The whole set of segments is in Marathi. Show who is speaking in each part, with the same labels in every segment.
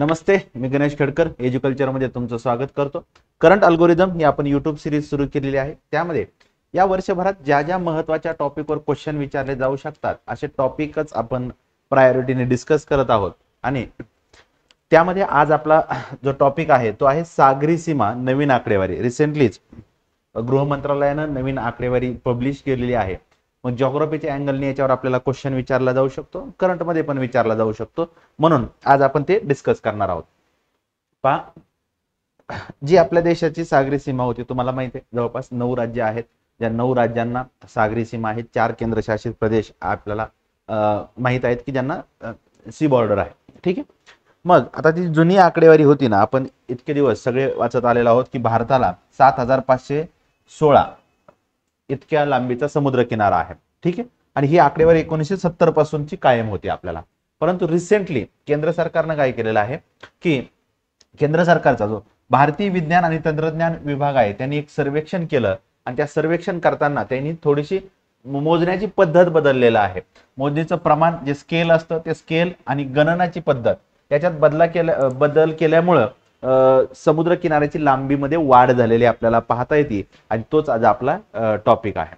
Speaker 1: नमस्ते, मी गणेश खडकर एज्युकल्चरमध्ये तुमचं स्वागत करतो। करंट अल्गोरिदम ही आपण यूट्यूब सिरीज सुरू केलेली आहे। त्यामध्ये या वर्षभरात ज्या ज्या महत्त्वाच्या टॉपिकवर क्वेश्चन विचारले जाऊ शकतात असे टॉपिकच आपण प्रायोरिटीने डिस्कस करत आहोत। आणि त्यामध्ये आज आपला जो टॉपिक आहे तो आहे सागरी सीमा नवीन आकडेवारी। रिसेंटलीच गृह मंत्रालयानं नवीन आकडेवारी पब्लिश केलेली आहे। मग जिओग्राफीच्या अँगलने याच्यावर आपल्याला क्वेश्चन विचारला जाऊ शकतो, करंट मध्ये पण विचारला जाऊ शकतो, म्हणून आज आपण ते डिस्कस करणार आहोत। पहा, जी आपल्या देशाची सागरी सीमा होती तुम्हाला माहिती आहे, जवळपास 9 राज्य आहेत। ज्या 9 राज्यांना सागरी सीमा आहे। 4 केंद्रशासित प्रदेश आपल्याला माहित आहेत की ज्यांना सी बॉर्डर आहे। ठीक आहे, मग आता ती जुनी आकडेवारी होती ना, आपण इतके दिवस सगळे वाचत आलेलो आहोत की भारताला 7516 इतक्या लांबीचा समुद्र किनारा आहे। ठीक आहे, आणि ही आकडेवारी 1970 पासूनची कायम होती आपल्याला। परंतु रिसेंटली केंद्र सरकारने काय केलेलं आहे की केंद्र सरकारचा जो भारतीय विज्ञान आणि तंत्रज्ञान विभाग आहे त्यांनी एक सर्वेक्षण केलं, आणि त्या सर्वेक्षण करताना त्यांनी थोडीशी मोजण्याची पद्धत बदललेलं आहे। मोजणीचं प्रमाण जे स्केल असतं ते स्केल आणि गणनाची पद्धत याच्यात बदल केल्यामुळे समुद्र किनाऱ्याची लांबीमध्ये वाढ झालेली आपल्याला पाहता येते, आणि तोच आज आपला टॉपिक आहे।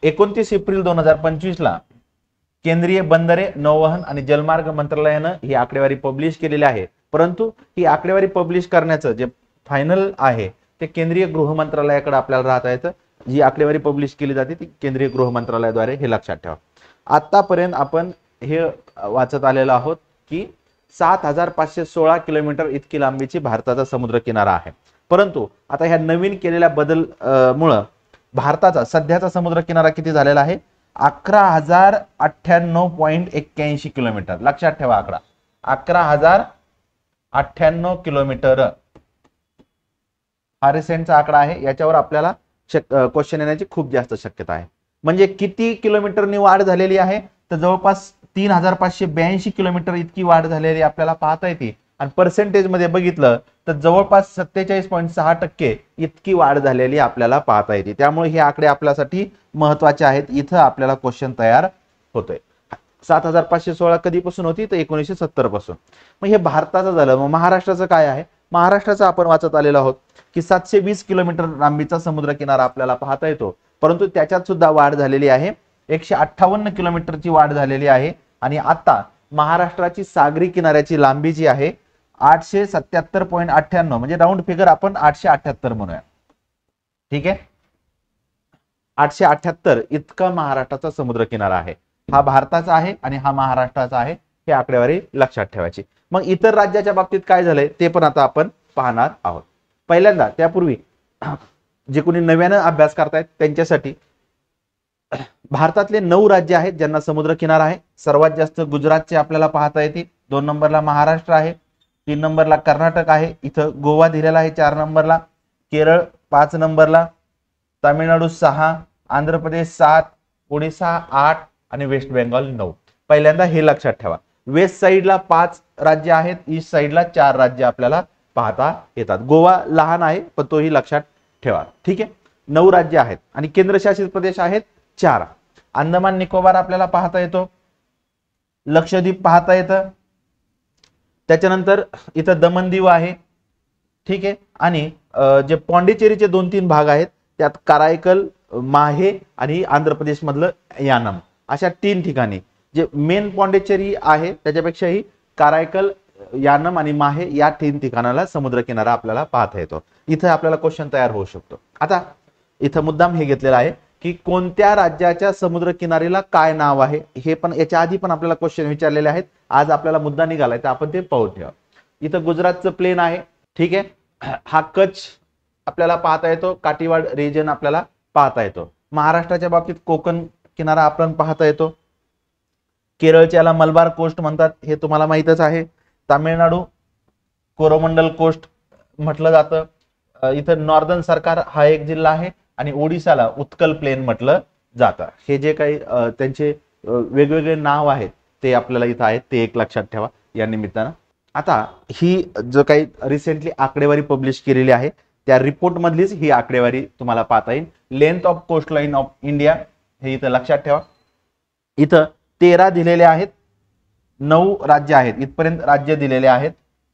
Speaker 1: 29 एप्रिल 2025 ला केंद्रीय बंदरे, नौवहन आणि जलमार्ग मंत्रालयानं ही आकडेवारी पब्लिश केलेली आहे। परंतु ही आकडेवारी पब्लिश करण्याचं जे फायनल आहे ते केंद्रीय गृह मंत्रालयाकडे आपल्याला राहता येतं। जी आकडेवारी पब्लिश केली जाते ती केंद्रीय गृह मंत्रालयाद्वारे, हे लक्षात ठेवा। आतापर्यंत आपण हे वाचत आलेलो आहोत की 7516 किलोमीटर इतकी लांबीची भारताचा समुद्र किनारा आहे। परंतु आता ह्या नवीन केलेल्या बदल मुळे भारताचा सध्याचा समुद्र किनारा किती झालेला आहे? 11098.81 किलोमीटर। लक्षात ठेवा आकडा 11098 किलोमीटर हा रिसेंटचा आकडा आहे। याच्यावर आपल्याला क्वेश्चन येण्याची खूप जास्त शक्यता आहे। म्हणजे किती किलोमीटरनी वाढ झालेली आहे? तर जवळपास 3582 किलोमीटर इतकी वाढ झालेली आपल्याला पाहता येते। आणि पर्सेंटेज मध्ये बघितलं तर जवळपास 47.6% इतकी वाढ झालेली आपल्याला पाहता येते। त्यामुळे हे आकडे आपल्यासाठी महत्त्वाचे आहेत। इथं आपल्याला क्वेश्चन तयार होतोय। 7516 कधीपासून होती? तर 1970 पासून। मग हे भारताचं झालं। मग महाराष्ट्राचं काय आहे? महाराष्ट्राचं आपण वाचत आलेलो आहोत की 720 किलोमीटर लांबीचा समुद्र किनारा आपल्याला पाहता येतो। परंतु त्याच्यात सुद्धा वाढ झालेली आहे, 158 किलोमीटरची वाढ झालेली आहे। आणि आता महाराष्ट्राची सागरी किनाऱ्याची लांबी जी आहे 877.98, म्हणजे राऊंड फिगर आपण 878 म्हणूया। ठीक आहे, 878 इतका महाराष्ट्राचा समुद्र किनारा आहे। हा भारताचा आहे आणि हा महाराष्ट्राचा आहे, हे आकडेवारी लक्षात ठेवायची। मग इतर राज्याच्या बाबतीत काय झालंय ते पण आता आपण पाहणार आहोत। पहिल्यांदा त्यापूर्वी जे कोणी नव्याने अभ्यास करतायत त्यांच्यासाठी भारतातले 9 राज्य आहेत ज्यांना समुद्र किनारा आहे। सर्वात जास्त गुजरातचे आपल्याला पाहता येते। 2 नंबरला महाराष्ट्र आहे, 3 नंबरला कर्नाटक आहे, इथं गोवा दिलेला आहे 4 नंबरला, केरळ 5 नंबरला, तामिळनाडू 6, आंध्र प्रदेश 7, ओडिशा 8 आणि वेस्ट बेंगॉल 9। पहिल्यांदा हे लक्षात ठेवा। वेस्ट साइडला 5 राज्य आहेत, ईस्ट साइडला 4 राज्य आपल्याला पाहता येतात। गोवा लहान आहे पण तोही लक्षात ठेवा। ठीक आहे, 9 राज्य आहेत आणि केंद्रशासित प्रदेश आहेत 4। अंदमान निकोबार आपल्याला पाहता येतो, लक्षद्वीप पाहता येतं, त्याच्यानंतर इथं दमन दीव आहे। ठीक आहे, आणि जे पॉंडिचेरीचे 2-3 भाग आहेत त्यात कराईकल, माहे आणि आंध्र प्रदेश मधलं यानम, अशा 3 ठिकाणी जे मेन पॉंडिचेरी आहे त्याच्यापेक्षाही कराईकल, यानम आणि माहे या 3 ठिकाणाला समुद्र किनारा आपल्याला पाहता येतो। इथं आपल्याला क्वेश्चन तयार होऊ शकतो। आता इथं मुद्दाम हे घेतलेलं आहे की कोणत्या राज्याच्या समुद्र किनारीला काय नाव आहे, हे पण याच्या आधी पण आपल्याला क्वेश्चन विचारलेले आहेत। आज आपल्याला मुद्दा निघालाय तर आपण ते पाहून ठेवा। इथं गुजरातचं प्लेन आहे। ठीक आहे, हा कच्छ आपल्याला पाहता येतो, काठीवाड रिजन आपल्याला पाहता येतो। महाराष्ट्राच्या बाबतीत कोकण किनारा आपण पाहता येतो, केरळच्याला मलबार कोस्ट म्हणतात, हे तुम्हाला माहितच आहे। तामिळनाडू कोरोमंडल कोस्ट म्हटलं जातं। इथं नॉर्दर्न सरकार हा एक जिल्हा आहे आणि ओडिशाला उत्कल प्लेन म्हटलं जातं। हे जे काही त्यांचे वेगवेगळे नाव आहेत ते आपल्याला इथं आहेत, ते एक लक्षात ठेवा या निमित्तानं। आता ही जो काही रिसेंटली आकडेवारी पब्लिश केलेली आहे त्या रिपोर्ट मधलीच ही आकडेवारी तुम्हाला पाहता येईल। लेंथ ऑफ कोस्टलाईन ऑफ इंडिया हे इथं लक्षात ठेवा। इथं 13 दिलेले आहेत 9 राज्य आहेत, इथपर्यंत राज्य दिलेले आहेत.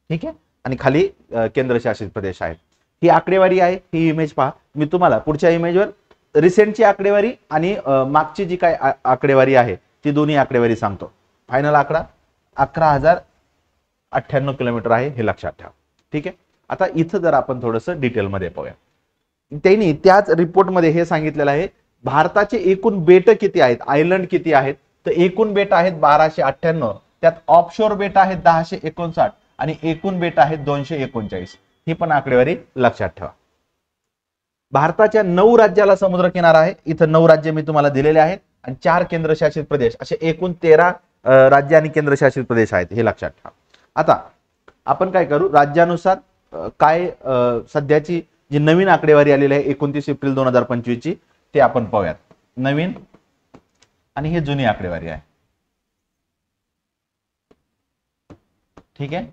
Speaker 1: ठीक आहे, आणि खाली केंद्रशासित प्रदेश आहेत. ही आकडेवारी आहे, ही इमेज पहा. मी तुम्हाला पुढच्या इमेजवर रिसेंटची आकडेवारी आणि मागची जी काय आकडेवारी आहे ती दोन्ही आकडेवारी सांगतो. फायनल आकडा 11,098 किलोमीटर आहे, हे लक्षात ठेवा. ठीक आहे, आता इथं जर आपण थोडंसं डिटेलमध्ये पाहूया. त्यांनी त्याच रिपोर्टमध्ये हे सांगितलेलं आहे भारताचे एकूण बेट किती आहेत, आयलंड किती आहेत. तर एकूण बेट आहेत 1298, त्यात ऑफशोर बेट आहेत 1059 आणि एकूण बेट आहेत 239. ही पण आकडेवारी लक्षात ठेवा. भारताच्या 9 राज्याला समुद्रकिनारा आहे. इथं 9 राज्य मी तुम्हाला दिलेले आहेत आणि 4 केंद्रशासित प्रदेश, असे एकूण 13 राज्य आणि केंद्रशासित प्रदेश आहेत, हे लक्षात ठेवा. आता आपण काय करू, राज्यानुसार काय सध्याची जी नवीन आकडेवारी आलेली आहे 29 एप्रिल 2025 ची ते आपण पाहूयात. नवीन आणि हे जुनी आकडेवारी आहे. ठीक आहे,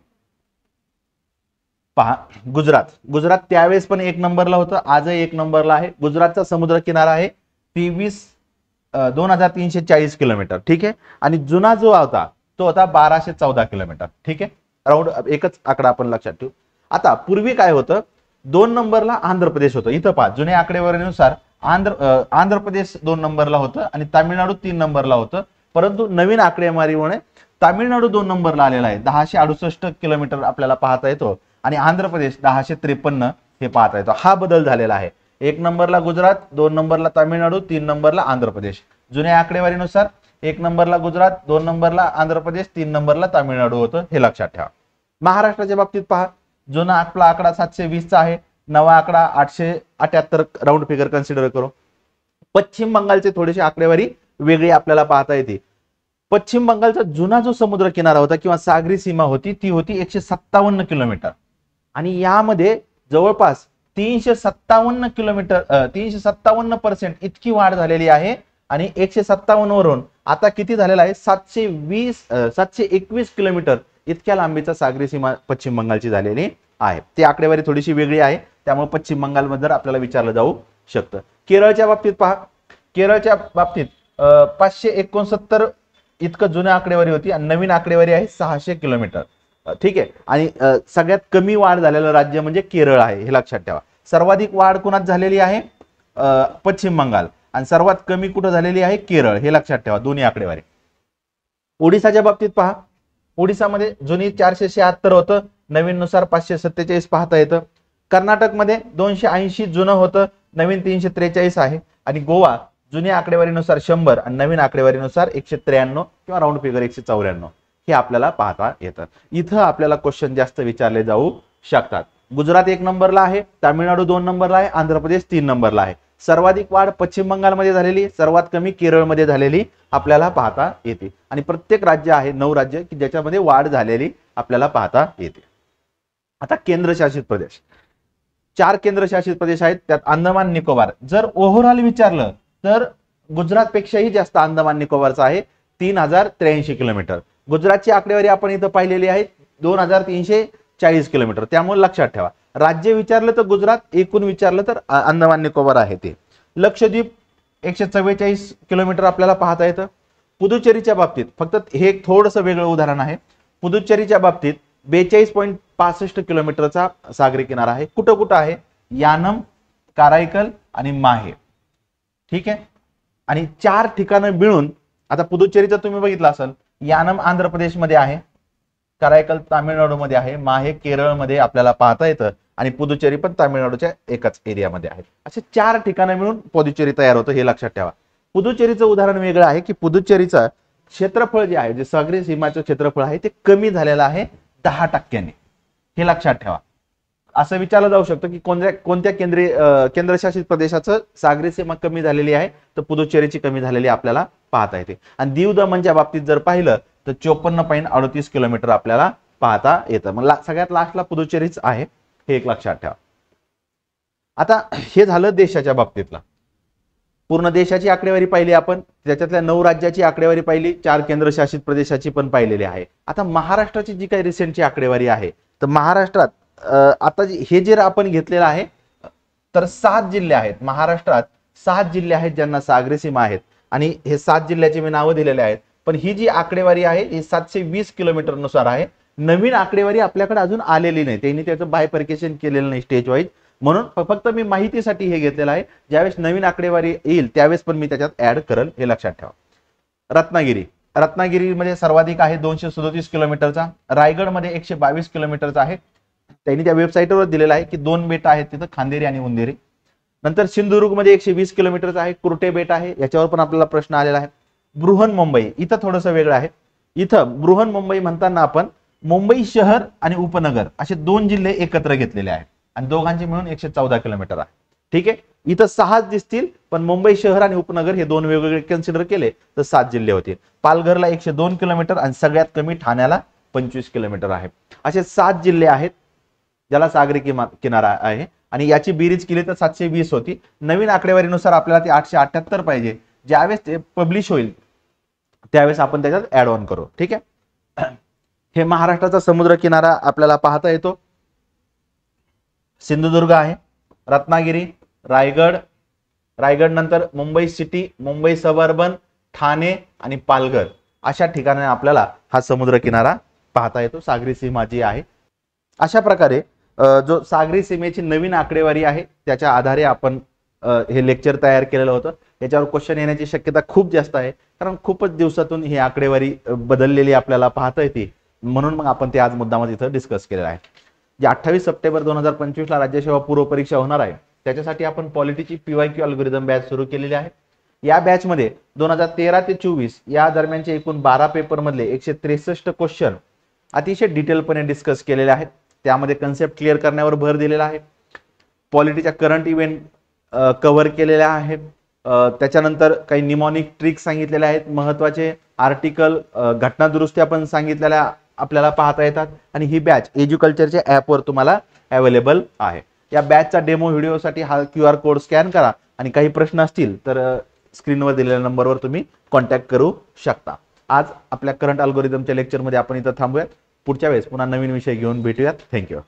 Speaker 1: पहा गुजरात त्यावेळेस पण 1 नंबरला होतं, आजही 1 नंबरला आहे. गुजरातचा समुद्र किनारा आहे 2340 किलोमीटर. ठीक आहे, आणि जुना जो होता तो होता 1214 किलोमीटर. ठीक आहे, राऊंड एकच आकडा आपण लक्षात ठेवू. आता पूर्वी काय होतं, 2 नंबरला आंध्र प्रदेश होतं. इथं पहा, जुन्या आकडेवारीनुसार आंध्र प्रदेश 2 नंबरला होतं आणि तामिळनाडू 3 नंबरला होतं. परंतु नवीन आकडेवारीमुळे तामिळनाडू 2 नंबरला आलेला आहे, 1068 किलोमीटर आपल्याला पाहता येतो, आणि आंध्र प्रदेश 1053 हे पाहता येतो. हा बदल झालेला आहे. 1 नंबरला गुजरात, 2 नंबरला तामिळनाडू, 3 नंबरला आंध्र प्रदेश. जुन्या आकडेवारीनुसार 1 नंबरला गुजरात, 2 नंबरला आंध्र प्रदेश, 3 नंबरला तामिळनाडू होतं, हे लक्षात ठेवा. महाराष्ट्राच्या बाबतीत पहा, जुना आपला आकडा 720 चा आहे, नवा आकडा 878 राऊंड फिगर कन्सिडर करू. पश्चिम बंगालचे थोडेसे आकडेवारी वेगळी आपल्याला पाहता येते. पश्चिम बंगालचा जुना जो समुद्र किनारा होता किंवा सागरी सीमा होती ती होती 157 किलोमीटर, आणि यामध्ये जवळपास 357 किलोमीटर 357% इतकी वाढ झालेली आहे. आणि 157 वरून आता किती झालेला आहे, 721 किलोमीटर इतक्या लांबीचा सागरी सीमा पश्चिम बंगालची झालेली आहे. ती आकडेवारी थोडीशी वेगळी आहे, त्यामुळे पश्चिम बंगालमध्ये आपल्याला विचारलं जाऊ शकतं. केरळच्या बाबतीत पहा, केरळच्या बाबतीत 569 इतकं जुन्या आकडेवारी होती आणि नवीन आकडेवारी आहे 600 किलोमीटर. ठीक आहे, आणि सगळ्यात कमी वाढ झालेलं राज्य म्हणजे केरळ आहे, हे लक्षात ठेवा. सर्वाधिक वाढ कुणात झालेली आहे, पश्चिम बंगाल, आणि सर्वात कमी कुठं झालेली आहे, केरळ, हे लक्षात ठेवा. दोन्ही आकडेवारी. ओडिसाच्या बाबतीत पहा, ओडिसामध्ये जुनी 476 होतं, नवीन नुसार 547 पाहता येतं. कर्नाटकमध्ये 280 जुनं होतं, नवीन 343 आहे. आणि गोवा जुन्या आकडेवारीनुसार 100 आणि नवीन आकडेवारीनुसार 193 किंवा राऊंड फिगर 194 हे आपल्याला पाहता येतं. इथं आपल्याला क्वेश्चन जास्त विचारले जाऊ शकतात. गुजरात 1 नंबरला आहे, तामिळनाडू 2 नंबरला आहे, आंध्र प्रदेश 3 नंबरला आहे. सर्वाधिक वाढ पश्चिम बंगालमध्ये झालेली, सर्वात कमी केरळमध्ये झालेली आपल्याला पाहता येते. आणि प्रत्येक राज्य आहे 9 राज्य की ज्याच्यामध्ये वाढ झालेली आपल्याला पाहता येते. आता केंद्रशासित प्रदेश, 4 केंद्रशासित प्रदेश आहेत, त्यात अंदमान निकोबार. जर ओव्हरऑल विचारलं तर गुजरात पेक्षाही जास्त अंदमान निकोबारचा आहे, 3083 किलोमीटर. गुजरातची आकडेवारी आपण इथं पाहिलेली आहे 2340 किलोमीटर. त्यामुळे लक्षात ठेवा, राज्य विचारलं तर गुजरात, एकूण विचारलं तर अंदमान निकोबार आहे ते. लक्षद्वीप 144 किलोमीटर आपल्याला पाहता येतं. पुदुचेरीच्या बाबतीत फक्त हे एक थोडंसं वेगळं उदाहरण आहे. पुदुचेरीच्या बाबतीत 42.65 किलोमीटरचा सागरी किनारा आहे. कुठं कुठं आहे, यानम, कारायकल आणि माहे. ठीक आहे, आणि 4 ठिकाणं मिळून, आता पुदुचेरीचं तुम्ही बघितलं असेल, यानम आंध्र प्रदेशमध्ये आहे, करायकल तामिळनाडूमध्ये आहे, माहे केरळमध्ये आपल्याला पाहता येतं, आणि पुदुचेरी पण तामिळनाडूच्या एकाच एरियामध्ये आहे. असे 4 ठिकाणं मिळून पुदुचेरी तयार होतं, हे लक्षात ठेवा. पुदुचेरीचं उदाहरण वेगळं आहे की पुदुचेरीचं क्षेत्रफळ जे आहे, जे सागरी सीमाचं क्षेत्रफळ आहे ते कमी झालेलं आहे 10%, हे लक्षात ठेवा. असं विचारलं जाऊ शकतं की कोणत्या केंद्रशासित प्रदेशाचं सागरी सीमा कमी झालेली आहे, तर पुदुचेरीची कमी झालेली आपल्याला पाहता येते. आणि दीव दमनच्या बाबतीत जर पाहिलं तर 54.38 किलोमीटर आपल्याला पाहता येतं. मग सगळ्यात लास्टला पुदुचेरीच आहे, हे एक लक्षात ठेवा. आता हे झालं देशाच्या बाबतीतला. पूर्ण देशाची आकडेवारी पाहिली आपण, त्याच्यातल्या 9 राज्याची आकडेवारी पाहिली, 4 केंद्रशासित प्रदेशाची पण पाहिलेली आहे. आता महाराष्ट्राची जी काही रिसेंटची आकडेवारी आहे, तर महाराष्ट्रात आता हे जे आपण घेतलेलं आहे तर 7 जिल्हे आहेत महाराष्ट्रात. 7 जिल्हे आहेत ज्यांना सागरी सीमा आहेत, आणि हे 7 जिल्ह्याची मी नावं दिलेले आहेत. पण ही जी आकडेवारी आहे ही 720 किलोमीटर नुसार आहे. नवीन आकडेवारी आपल्याकडे अजून आलेली नाही, त्यांनी त्याचं बायफर्केशन केलेलं नाही स्टेज वाईज, म्हणून फक्त मी माहितीसाठी हे घेतलेलं आहे. ज्यावेळेस नवीन आकडेवारी येईल त्यावेळेस पण मी त्याच्यात ऍड करेल, हे लक्षात ठेवा. रत्नागिरीमध्ये सर्वाधिक आहे 237 किलोमीटरचा. रायगडमध्ये 122 किलोमीटरचा आहे. त्यांनी त्या वेबसाईटवर दिलेलं आहे की 2 बेट आहेत तिथं, खांदेरी आणि उंदेरी. नंतर सिंधुदुर्गमध्ये 120 किलोमीटरचा आहे, कुर्टे बेट आहे, याच्यावर पण आपल्याला प्रश्न आलेला आहे. बृहन्मुंबई इथं थोडंसं वेगळं आहे. इथं बृहन्मुंबई म्हणताना आपण मुंबई शहर आणि उपनगर असे 2 जिल्हे एकत्र घेतलेले आहेत आणि दोघांचे मिळून 114 किलोमीटर आहे. ठीक आहे, इथं 6 दिसतील, पण मुंबई शहर आणि उपनगर हे 2 वेगवेगळे कन्सिडर केले तर 7 जिल्हे होतील. पालघरला 102 किलोमीटर आणि सगळ्यात कमी ठाण्याला 25 किलोमीटर आहे. असे 7 जिल्हे आहेत ज्याला सागरी किनारा आहे आणि याची बेरीज केली तर 720 होती. नवीन आकडेवारीनुसार आपल्याला ते 878 पाहिजे. ज्यावेळेस ते पब्लिश होईल त्यावेळेस आपण त्याच्यात ऍड ऑन करू. ठीक आहे, हे महाराष्ट्राचा समुद्र किनारा आपल्याला पाहता येतो. सिंधुदुर्ग आहे, रत्नागिरी, रायगड नंतर मुंबई सिटी, मुंबई सबअर्बन, ठाणे आणि पालघर अशा ठिकाणी आपल्याला हा समुद्र किनारा पाहता येतो, सागरी सीमा जी आहे. अशा प्रकारे जो सागरी सीमेची नवीन आकडेवारी आहे त्याच्या आधारे आपण हे लेक्चर तयार केलेलं होतं. याच्यावर क्वेश्चन येण्याची शक्यता खूप जास्त आहे, कारण खूपच दिवसातून ही आकडेवारी बदललेली आपल्याला पाहता येते, म्हणून मग आपण ते आज मुद्दाम इथं डिस्कस केलेलं आहे. जे 28 सप्टेंबर 2025 ला राज्यसेवा पूर्व परीक्षा होणार आहे त्याच्यासाठी आपण पॉलिटीची PYQ अल्गोरिदम बॅच सुरू केलेली आहे. या बॅच मध्ये 2013 ते 24 या दरम्यानचे एकूण 12 पेपर मधले 163 क्वेश्चन अतिशय डिटेलपणे डिस्कस केलेले आहेत. त्यामध्ये कन्सेप्ट क्लिअर करण्यावर भर दिलेला आहे. पॉलिटीच्या करंट इव्हेंट कव्हर केलेल्या आहेत. त्याच्यानंतर काही निमॉनिक ट्रिक्स सांगितलेल्या आहेत, महत्वाचे आर्टिकल, घटना दुरुस्त्या पण सांगितलेल्या आपल्याला पाहता येतात. आणि ही बॅच एज्युकल्चरच्या ॲपवर तुम्हाला अवेलेबल आहे. या बॅचचा डेमो व्हिडिओसाठी हा QR कोड स्कॅन करा आणि काही प्रश्न असतील तर स्क्रीनवर दिलेल्या नंबरवर तुम्ही कॉन्टॅक्ट करू शकता. आज आपल्या करंट अल्गोरिदमच्या लेक्चरमध्ये आपण इथं थांबूयात. पुढच्या वेळेस पुन्हा नवीन विषय घेऊन भेटूयात. थँक्यू.